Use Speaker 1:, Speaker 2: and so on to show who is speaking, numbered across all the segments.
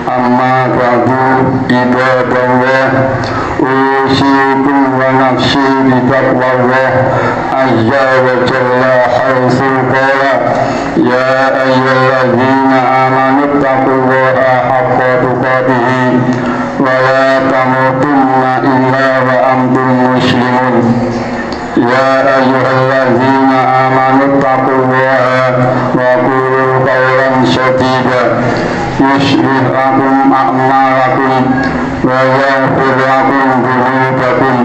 Speaker 1: amma ba'du ibadallah usikum wa nafsi bitaqwallah azza wa jalla haitsu qala ya ayyuhalladzina amanu taqullaha haqqa tuqatih wa la tamutunna illa wa antum muslimun ya ayyuhalladzina amanu taqullaha wa qulu qawlan sadida yuslih lakum a'malakum wa yaghfir lakum dhunubakum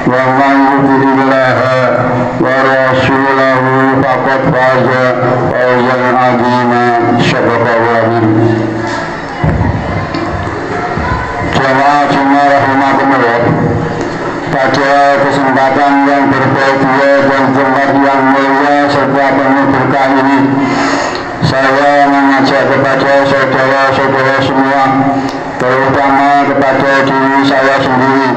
Speaker 1: wa man yuti'illaha wa rasulahu faqad faza fawzan 'azima. Shadaqallahu. Jamaah Jumat rahimakumullah. Pada kesempatan yang berbahagia dan tempat yang mulia serta penuh berkah ini, saya mengajak kepada saudara-saudara semua, terutama kepada diri saya sendiri,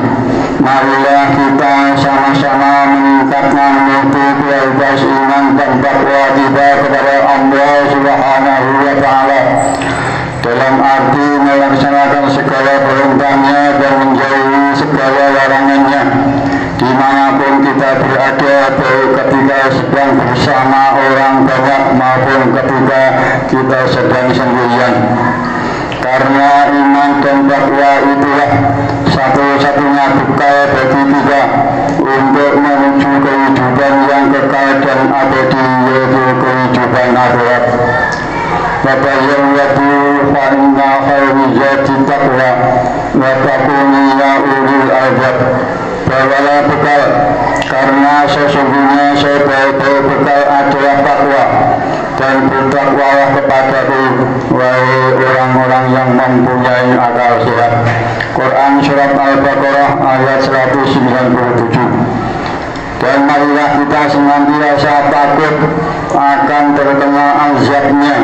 Speaker 1: marilah kita sama-sama meningkatkan mutu kualitas iman dan takwa kita kepada Allah Subhanahu wa Ta'ala, dalam arti melaksanakan segala perintahnya dan menjauhi segala larangannya dimanapun kita berada, baik ketika sedang bersama orang banyak maupun ketika kita sedang sendirian. Karena iman dan takwa itulah satu-satunya bekal bagi kita untuk menuju kehidupan yang kekal dan abadi, yaitu kehidupan akhirat. Fatazawwadu fa inna khairaz zadi taqwa wa taquni ya ulil albab. Bawalah bekal, karena sesungguhnya sebaik-baik bekal adalah takwa, dan bertakwalah kepadaku wahai orang-orang yang mempunyai akal sehat. Quran surat Al-Baqarah ayat 197. Dan marilah kita senantiasa takut akan terkena azabnya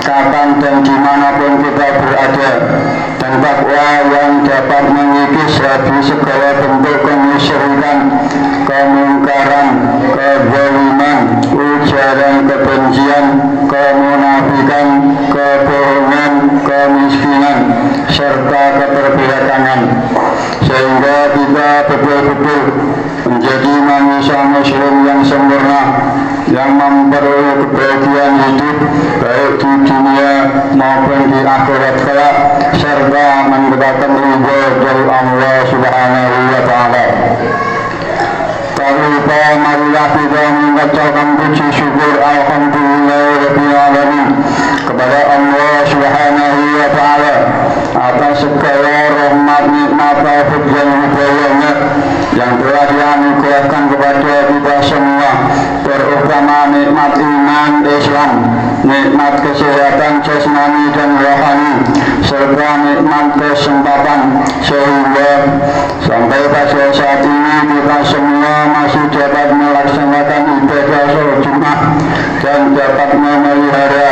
Speaker 1: kapan dan dimanapun kita berada, dan takwa yang dapat mengikis habis segala bentuk kemusyrikan, kemungkaran, kezaliman, ujaran kebencian, kemunafikan, kebohongan, kemiskinan, serta keterbelakangan, sehingga kita betul-betul menjadi manusia muslim yang sempurna, yang memperoleh kebahagiaan hidup baik di dunia maupun di akhirat kelak, serta mendapatkan ridho dari Allah Subhanahu wa Ta'ala. Tak lupa marilah kita mengucapkan puji syukur alhamdulillahirabbil alamin kepada Allah Subhanahu wa Ta'ala atas segala rahmat, nikmat, taufik dan hidayahnya yang telah dianugerahkan kepada kita semua, terutama nikmat iman Islam, nikmat kesehatan jasmani dan rohani, serta nikmat kesempatan, sehingga sampai pada saat ini kita semua masih dapat melaksanakan ibadah sholat Jumat dan dapat memelihara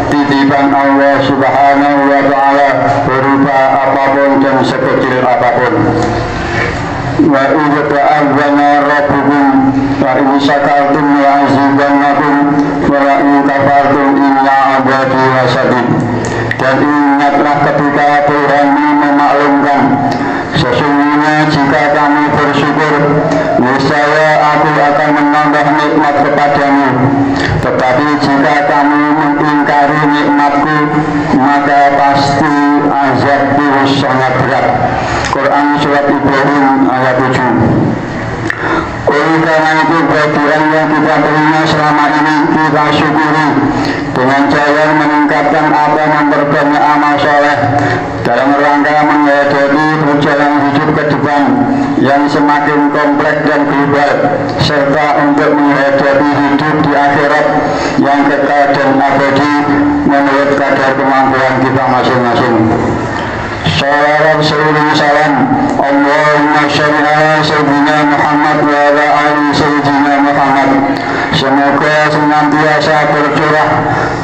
Speaker 1: titipan Allah Subhanahu wa Ta'ala berupa apapun dan sekecil apapun. Wa idza ta'azzana rabbukum wa in syakartum la azidannakum wa la in kafartum inna 'adzabi lasyadid. Dan ingatlah ketika Tuhanmu memaklumkan, sesungguhnya jika kamu bersyukur, niscaya aku akan menambah nikmat kepadamu. Tetapi jika kamu mengingkari nikmatku, maka pasti azabku sangat berat. Quran surat Ibrahim ayat 7. Oleh karena itu, bagian yang kita terima selama ini kita syukuri dengan cara meningkatkan atau memperbanyak amal soleh dalam rangka menghadapi perjalanan hidup ke depan yang semakin kompleks dan global, serta untuk menghadapi hidup di akhirat yang kekal dan abadi menurut kadar kemampuan kita masing-masing. Salawat seluruh salam Allahumma sholli ala sayyidina Muhammad wa ala ali sayyidina Muhammad. Semoga senantiasa bercurah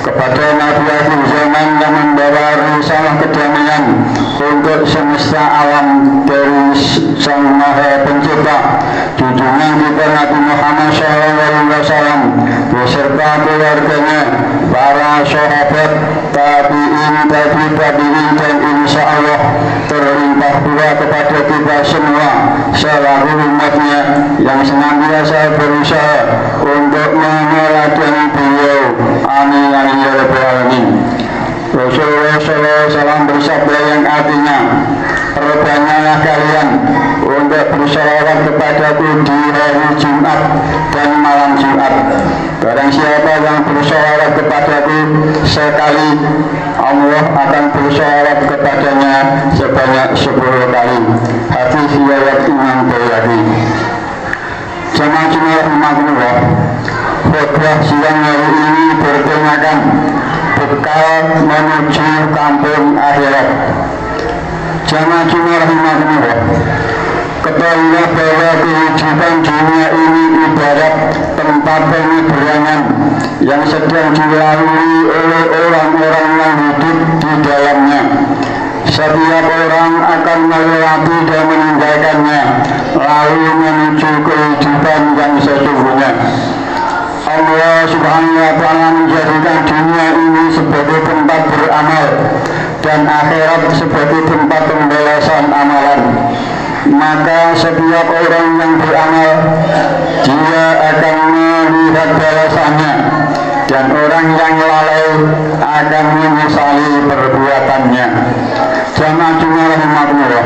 Speaker 1: kepada Nabi akhir zaman yang membawa risalah kedamaian untuk semesta alam dari Sang Maha Pencipta, junjungan kita Nabi Muhammad SAW beserta keluarganya, para sahabat, tabi'in, juga kepada kita semua selaku umatnya yang senantiasa berusaha untuk meneladani beliau. Amin ya rabbal alamin. Rasulullah SAW bersabda yang artinya, perbanyaklah kalian untuk bersolawat kepadaku di hari Jumat dan malam Jumat. Barang siapa yang bersolawat kepadaku sekali, Allah akan bersolawat kepadanya sebanyak 10 kali. Hadis riwayat Imam Baihaqi. Jamaah rahimahullah, khutbah siang hari ini bertemakan bekal menuju kampung akhirat. Jamaah rahimahullah, ketahuilah bahwa kehidupan dunia ini ibarat tempat penyeberangan yang sedang dilalui oleh orang-orang yang hidup di dalamnya. Setiap orang akan melewati dan meninggalkannya, lalu menuju kehidupan yang sesungguhnya. Allah Subhanahu wa Ta'ala menjadikan dunia ini sebagai tempat beramal dan akhirat sebagai tempat pembalasan amalan. Maka setiap orang yang beramal, dia akan melihat balasannya, dan orang yang lalai akan menyesali perbuatannya. Jamaah rahimahullah,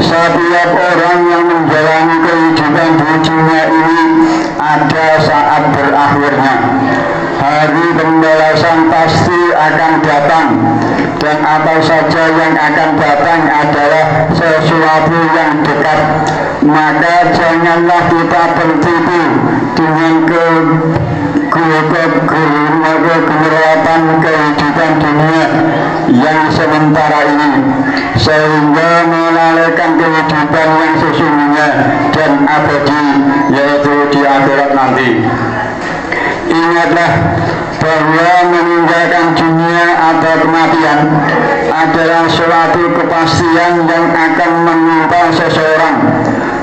Speaker 1: setiap orang yang menjalani kehidupan di dunia ini ada saat berakhirnya. Hari pembalasan pasti akan datang, dan apa saja yang akan datang adalah sesuatu yang dekat. Maka janganlah kita tertipu dengan kegelapan kehidupan dunia yang sementara ini, sehingga melalaikan kehidupan yang sesungguhnya dan abadi, yaitu di akhirat nanti. Ingatlah bahwa meninggalkan dunia atau kematian adalah suatu kepastian yang akan menimpa seseorang.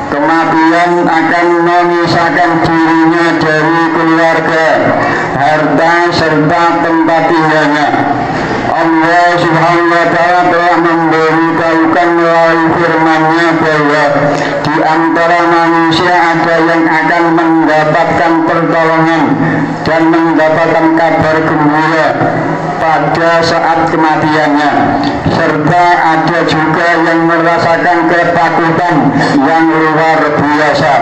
Speaker 1: Kematian akan memisahkan dirinya dari keluarga, harta, serta tempat tinggalnya. Allah Subhanahu wa Ta'ala telah memberitahukan melalui firman-Nya bahwa di antara manusia ada yang akan mendapatkan pertolongan dan mendapatkan kabar gembira pada saat kematiannya, serta ada juga yang merasakan ketakutan yang luar biasa.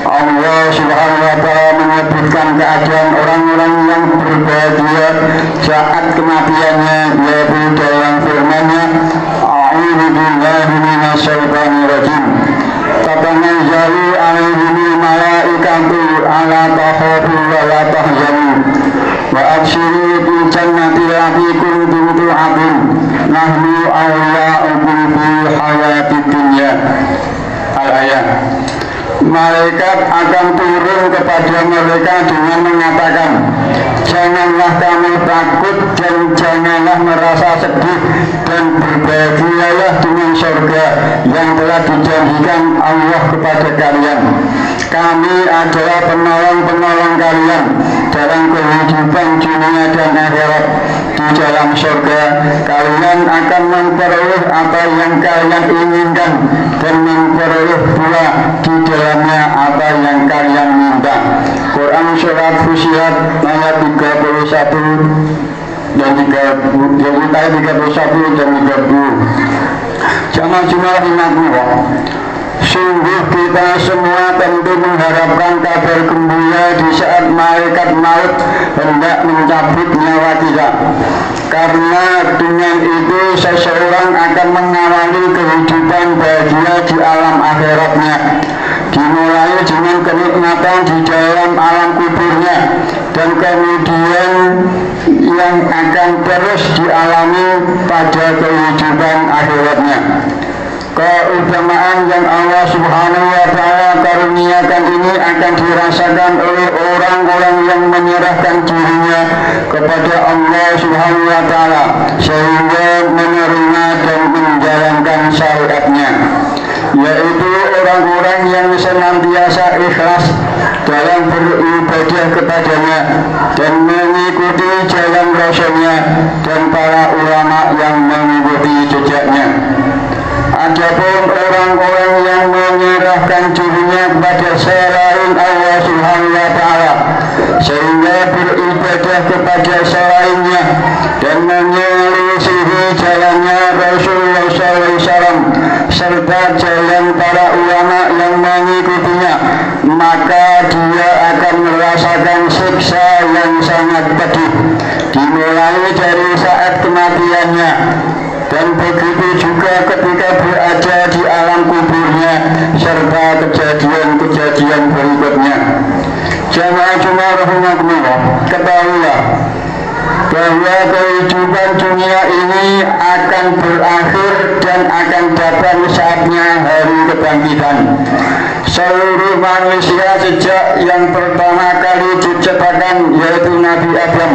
Speaker 1: Allah Subhanahu wa Ta'ala menyebutkan keadaan orang-orang yang berbahagia saat kematiannya, yaitu dalam firman-Nya, A'udzu billahi minasyaitonir rajim. Tatanazzalu 'alaihimul malaikatu alla takhafu wa la tahzanu wa abshiru bil jannati allati kuntum tu'adun nahnu awliya'ukum fil hayatid dunya. Al-ayat. Malaikat akan turun kepada mereka dengan mengatakan, janganlah kamu takut dan janganlah merasa sedih, dan berbahagialah dengan surga yang telah dijanjikan Allah kepada kalian. Kami adalah penolong-penolong kalian dalam kehidupan dunia dan akhirat. Di dalam surga kalian akan memperoleh apa yang kalian inginkan dan memperoleh pula di dalamnya apa yang kalian minta. Quran Surat Fussilat ayat 31 dan 31 dan 30. Jamaah rahimahullah, sungguh kita semua tentu mengharapkan kabar gembira di saat malaikat maut hendak mencabut nyawa kita, karena dengan itu seseorang akan mengawali kehidupan bahagia di alam akhiratnya, dimulai dengan kenikmatan di dalam alam kuburnya, dan kemudian yang akan terus dialami pada kehidupan akhiratnya. Keutamaan yang Allah Subhanahu wa Ta'ala karuniakan ini akan dirasakan oleh orang-orang yang menyerahkan dirinya kepada Allah Subhanahu wa Ta'ala sehingga menerima dan menjalankan syariatnya, yaitu orang-orang yang senantiasa ikhlas dalam beribadah kepadanya dan mengikuti jalan Rasulnya dan para ulama yang mengikuti jejaknya. Adapun orang-orang yang menyerahkan dirinya kepada selain Allah Subhanahu wa Ta'ala, sehingga beribadah kepada selainnya dan menyelisihi jalannya Rasulullah SAW serta jalan para ulama yang mengikutinya, maka dia akan merasakan siksa yang sangat pedih, dimulai dari saat kematiannya dan begitu juga ketika berada di alam kuburnya serta kejadian-kejadian berikutnya. Jamaah Jumat rahimakumullah, ketahuilah bahwa kehidupan dunia ini akan berakhir dan akan datang saatnya hari kebangkitan. Seluruh manusia sejak yang pertama kali diciptakan, yaitu Nabi Adam,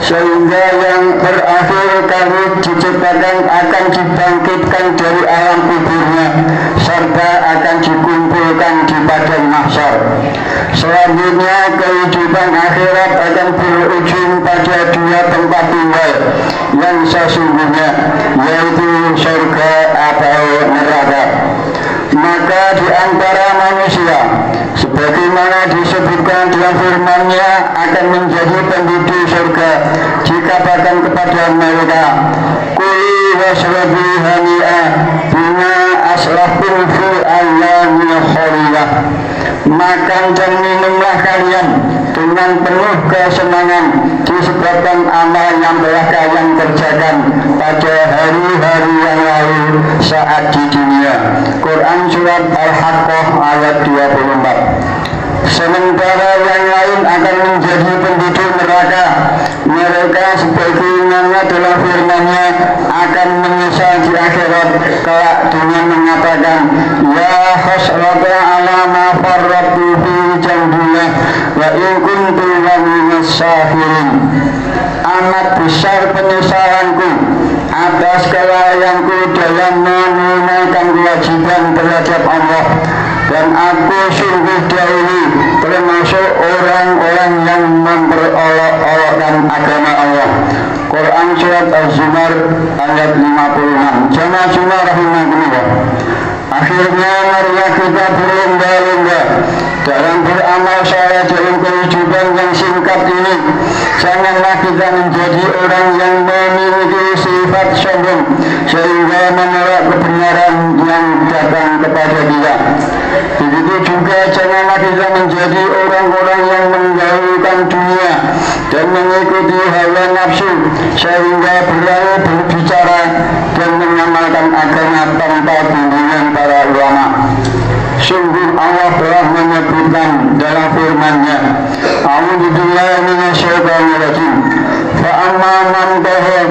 Speaker 1: sehingga yang berakhir kali diciptakan akan dibangkitkan dari alam kuburnya serta akan dikumpulkan di padang mahsyar. Selanjutnya kehidupan akhirat akan berujung pada dua tempat tinggal yang sesungguhnya, yaitu surga atau neraka. Maka di antara manusia, sebagaimana disebutkan dalam firman-Nya, akan menjadi penduduk surga dikatakan kepada mereka, Kuli wasrabu hani'a bima aslaftum fi ayyamil khaliyah. Makan dan minumlah kalian dengan penuh kesenangan disebabkan amal yang telah kalian kerjakan pada hari-hari yang lalu saat di dunia. Quran surat Al-Haqqah ayat 24. Sementara yang lain akan menjadi penduduk neraka. Mereka sebagaimana dalam firman-Nya akan menyesal di akhirat kelak dengan mengatakan, Ya hasrata ala ma farratu fi jambillah wa in kuntu laminas sahirin. Amat besar penyesalanku atas kelalaianku dalam menunaikan kewajiban terhadap Allah, dan aku sungguh dahulu termasuk orang-orang yang memperolok-olokkan agama Allah. Quran surat Az-Zumar ayat 56. Jamaah Jumat rahimakumullah. Akhirnya marilah kita berlomba-lomba dalam beramal saleh dalam kehidupan yang singkat ini. Janganlah kita menjadi orang yang memiliki sifat sombong sehingga menolak kebenaran yang datang kepada dia. Begitu juga janganlah kita menjadi orang-orang yang menjauhkan dunia dan mengikuti hawa nafsu sehingga berani berbicara dan mengamalkan agama tanpa bimbingan para ulama. Sungguh Allah telah menyebutkan dalam firman-Nya, A'udzubillahi minasyaitonir rajim. Fa amma man taha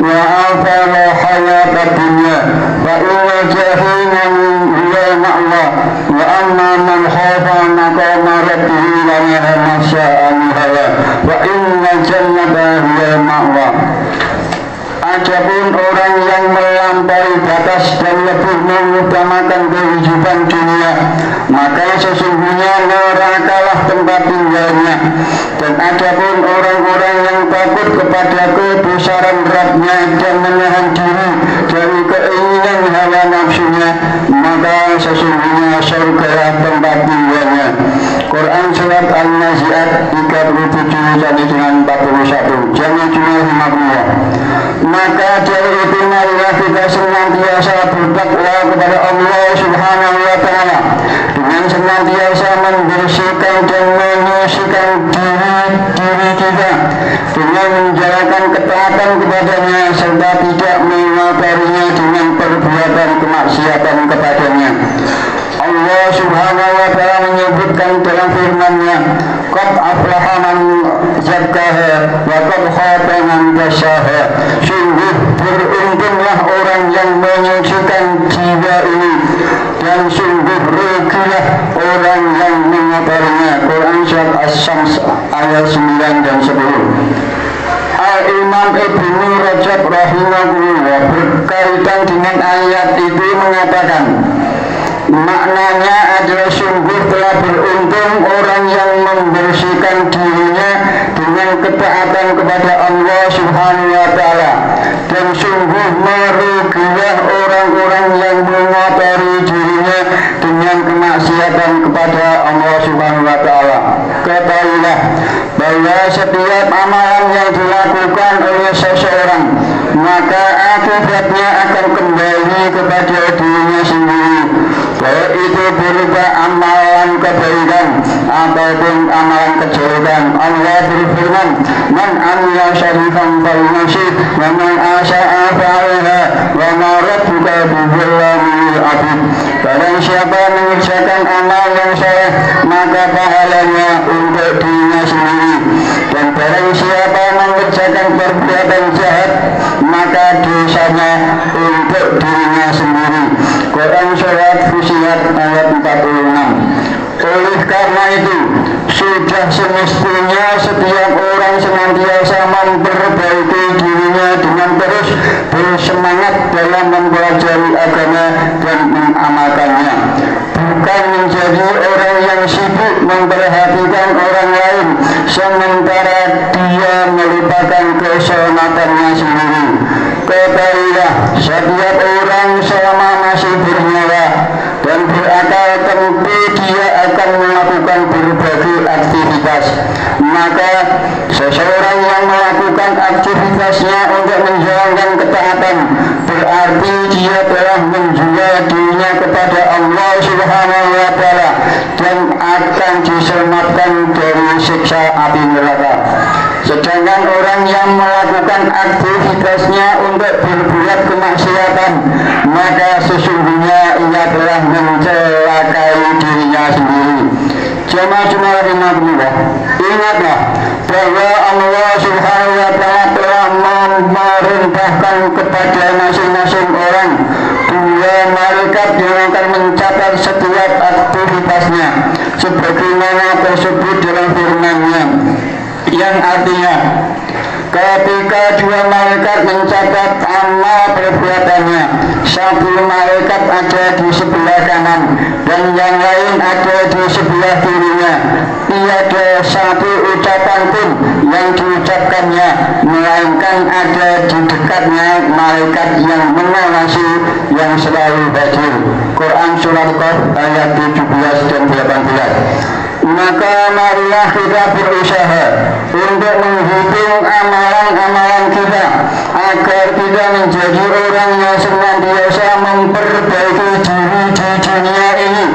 Speaker 1: wa afala hayatad dunya fa inna jahima hiya ma'wa wa amma man khafa maqama rabbih wa nahaa nafsa 'anil hawa wa inna jannata hiya ma'wa. Adapun orang yang melampaui batas dan lebih mengutamakan kehidupan dunia, maka sesungguhnya nerakalah tempat tinggalnya. Dan adapun orang-orang yang takut kepada kebesaran Rabb-Nya dan menahan diri dari keinginan hawa nafsunya, maka sesungguhnya surgalah tempat tinggalnya. Quran surat Al-Nazi'at 37 sampai dengan 41. Jangan cuma 50. Maka dari itu marilah kita senantiasa bertakwa kepada Allah Subhanahu wa Ta'ala dengan senantiasa membersihkan dan menyucikan diri kita dengan menjalankan ketaatan kepadanya serta tidak mengingkarinya dengan perbuatan kemaksiatan kepadanya. Allah Subhanahu wa Ta'ala menyebutkan dalam firman-Nya, Qad aflaha man zakkaha wa qad khaba man dassaha. Sungguh beruntunglah orang yang menyucikan jiwa ini, dan sungguh rugilah orang yang mengotorinya. Quran surat As-Syams ayat 9 dan 10. Al-Imam Ibnu Rajab rahimahullah berkaitan dengan ayat itu mengatakan, maknanya adalah sungguh telah beruntung orang yang membersihkan dirinya dengan ketaatan kepada Allah Subhanahu wa Ta'ala, dan sungguh merugilah orang-orang yang kepada Allah Subhanahu wa Ta'ala. Ketahuilah bahwa setiap amalan yang dilakukan oleh seseorang, maka akibatnya akan kembali kepada dirinya sendiri, baik itu berupa amalan kebaikan ataupun amalan kejelekan. Allah berfirman, "Man amila syarifan falinafsih, wa man asa'a fa'alaiha, wa ma rabbuka bidzallami lil 'abid." Barang siapa mengerjakan amal yang saleh, maka pahalanya untuk dirinya sendiri, dan barang siapa mengerjakan perbuatan jahat, maka dosanya untuk dirinya sendiri. Quran Surat Fussilat ayat 46. Oleh karena itu, sudah semestinya setiap orang senantiasa memperbaiki dirinya dengan terus bersemangat dalam mempelajari agama dan mengamalkannya, bukan menjadi orang yang sibuk memperhatikan orang lain sementara dia melupakan keselamatannya sendiri. Ketahuilah, setiap orang selama masih bernyawa dan berakal, tentu dia akan melakukan berbagai aktivitas. Maka seseorang yang melakukan aktivitasnya untuk menjalankan ketaatan, berarti dia telah menjual dirinya kepada Allah Subhanahu wa Ta'ala dan akan diselamatkan dari siksa api neraka. Sedangkan orang yang melakukan aktivitasnya untuk berbuat kemaksiatan, maka sesungguhnya ia telah mencelakai dirinya sendiri. Jemaah rahimahullah, ingatlah bahwa Allah Subhanahu wa Ta'ala telah memerintahkan kepada masing-masing orang 2 malaikat yang akan mencatat setiap aktivitasnya, sebagaimana tersebut dalam firman-Nya, yang artinya ketika 2 malaikat mencatat amal perbuatannya, satu malaikat ada di sebelah kanan dan yang lain ada di sebelah kirinya. Tiada satu ucapan pun yang diucapkannya, melainkan ada di dekatnya malaikat yang mengawasi, yang selalu hadir. Quran Surat Qaf ayat 17 dan 18. Maka marilah kita berusaha untuk menghitung amalan-amalan kita, agar kita menjadi orang yang senantiasa memperbaiki diri di dunia ini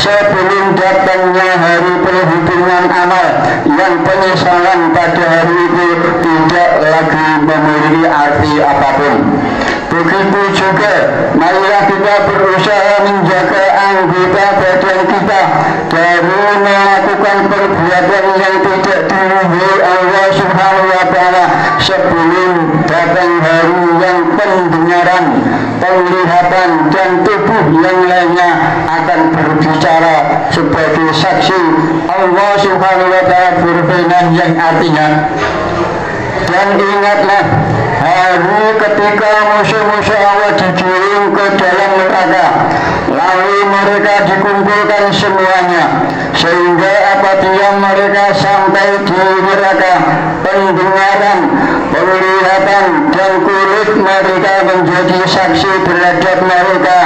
Speaker 1: sebelum datangnya hari perhitungan amal, yang penyesalan pada hari itu tidak lagi memiliki arti apapun. Begitu juga marilah kita berusaha menjaga anggota badan kita dari melakukan perbuatan yang tidak diridhoi Allah Subhanahu wa Ta'ala sebelum datang hari yang pendengaran, penglihatan, dan tubuh yang lainnya akan berbicara sebagai saksi. Allah Subhanahu wa Ta'ala berfirman yang artinya, dan ingatlah hari ketika musuh-musuh Allah digiring ke dalam neraka, lalu mereka dikumpulkan semuanya, sehingga apabila mereka sampai di neraka, pendengaran, penglihatan, dan kulit mereka menjadi saksi terhadap mereka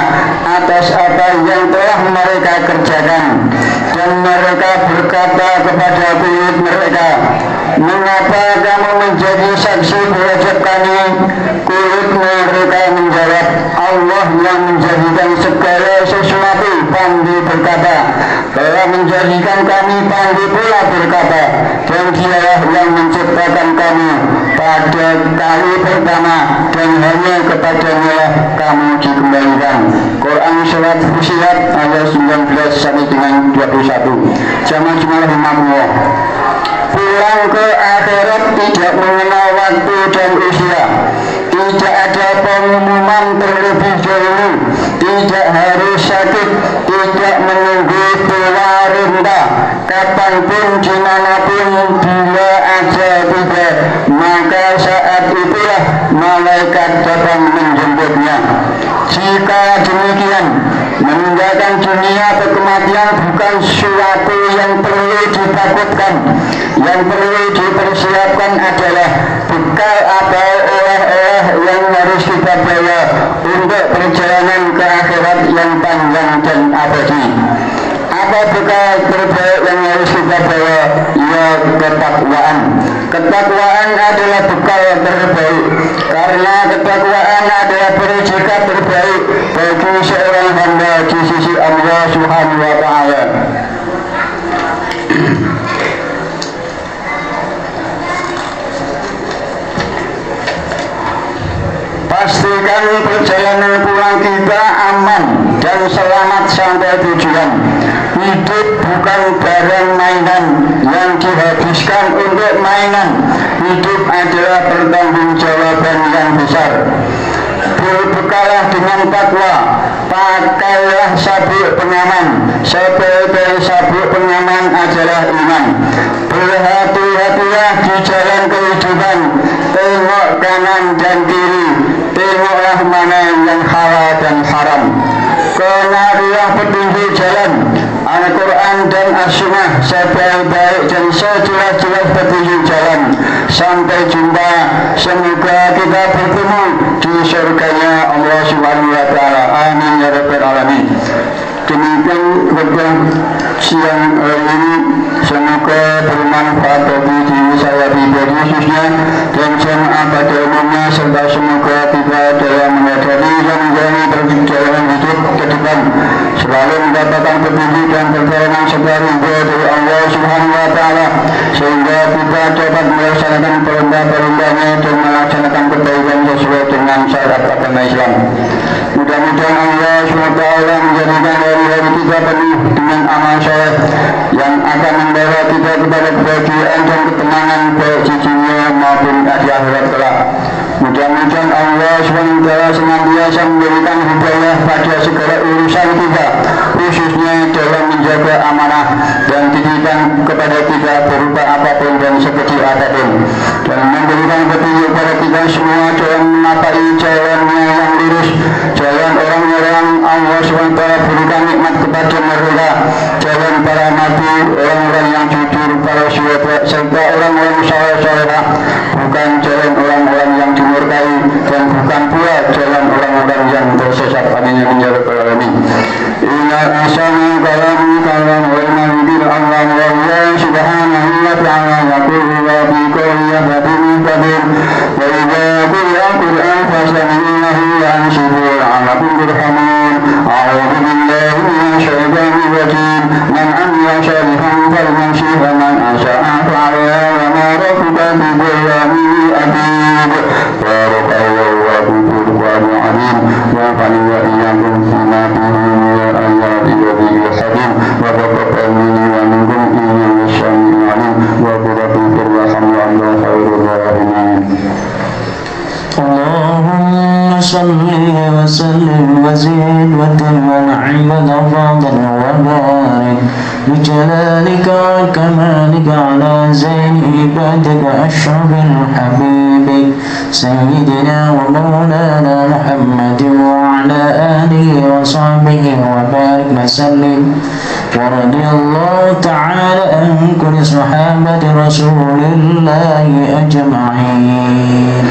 Speaker 1: atas apa yang telah mereka kerjakan. Dan mereka berkata kepada kulit mereka, "Mengapa kamu menjadi saksi terhadap kami?" Kulit mereka menjawab, "Allah yang menjadikan segala sesuatu." Pandai berkata, "Telah menjadikan kami." Pandai pula berkata, "Dan Dialah yang menciptakan kami pada kali pertama, dan hanya kepadanya kamu dikembalikan." Quran Surat Fussilat ayat 19 sampai dengan 21. Jamaah rahimahullah, pulang ke akhirat tidak mengenal waktu dan usia. Tidak ada pengumuman terlebih dahulu, tidak harus sakit, tidak menunggu tua renta, kapanpun, dimanapun, bila aja tiba, maka saat itulah malaikat datang menjemputnya. Jika demikian, meninggalkan dunia atau kematian bukan suatu yang perlu ditakutkan. Yang perlu dipersiapkan adalah bekal atau oleh-oleh yang harus kita bawa untuk perjalanan ke akhirat yang panjang dan abadi. Apa bekal sifat terbaik yang harus kita bawa, ya ketakwaan. Ketakwaan adalah bekal terbaik, karena ketakwaan adalah predikat terbaik bagi seorang hamba di sisi Allah Subhanahu wa Ta'ala. Pastikan perjalanan pulang kita aman dan selamat sampai tujuan. Hidup bukan barang mainan yang dihabiskan untuk mainan. Hidup adalah pertanggungjawaban yang besar. Berbekalah dengan takwa, pakailah sabuk pengaman. Sebaik-baik sabuk pengaman adalah iman. Berhati-hatilah di jalan kehidupan. Tengok kanan dan kiri, tengoklah mana yang halal dan haram. Kenarilah petunjuk jalan Al-Quran dan As-Sunnah sebaik-baik dan sejelas-jelas petunjuk jalan. Sampai jumpa, semoga kita bertemu di surganya Allah Subhanahu wa Ta'ala. Amin ya rabbal alamin. Demikian khutbah siang ini, semoga bermanfaat bagi diri saya pribadi khususnya dan jemaah pada umumnya, serta semoga kita dalam menghadapi dan menjalani perjalanan hidup ke depan selalu mendapatkan petunjuk dan pertolongan serta ridho dari Allah Subhanahu wa Ta'ala, sehingga kita dapat melaksanakan perintah-perintahnya dan melaksanakan kebaikan sesuai dengan syarat agama Islam. Mudah-mudahan Allah SWT menjadikan hari-hari kita penuh dengan amal soleh yang akan membawa kita kepada kebahagiaan dan ketenangan baik di dunia maupun di akhirat kelak. Mudah-mudahan Allah SWT senantiasa memberikan hidayah pada segala urusan kita, khususnya dalam menjaga amanah dan titipkan kepada kita berupa apapun dan sekecil apapun, dan memberikan petunjuk kepada kita semua dalam menapai jalannya yang lurus, jalan orang-orang Allah SWT berikan nikmat kepada mereka, jalan para nabi, orang-orang yang jujur, para syuhada, serta orang-orang saleh-salehah, bukan jalan orang-orang yang dimurkai dan bukan pula jalan orang-orang yang tersesat. Amin ya rabbal alamin. Inna asana kalam wa inna bil Allah wa Allah subhanahu wa ta'ala yaqulu wa bi kulli yahdim qadir wa idza quri'a al-Qur'an fastami'u wa ansitu la'allakum turhamun. A'udzu billahi minasy syaithanir rajim. Man 'amila shalihan falyamshi wa man asha'a fa'alayhi wa ma rabbuka bidhallamin lil 'abid. Barakallahu wa bikum wa alim wa fa'ala wa iyyakum fima fihi min ayati wa bihadim wa taqabbal minni wa minkum innahu sami'un 'alim wa rabbukum rahman wa khairur rahimin.
Speaker 2: اللهم صل وسلم وزد وتم ونعم وتفضل وبارك بجلالك وكمالك على زين عبادك أشرف الحبيب سيدنا ومولانا محمد وعلى آله وصحبه وبارك وسلم. ورضي الله تعالى عن كل صحابة رسول الله أجمعين.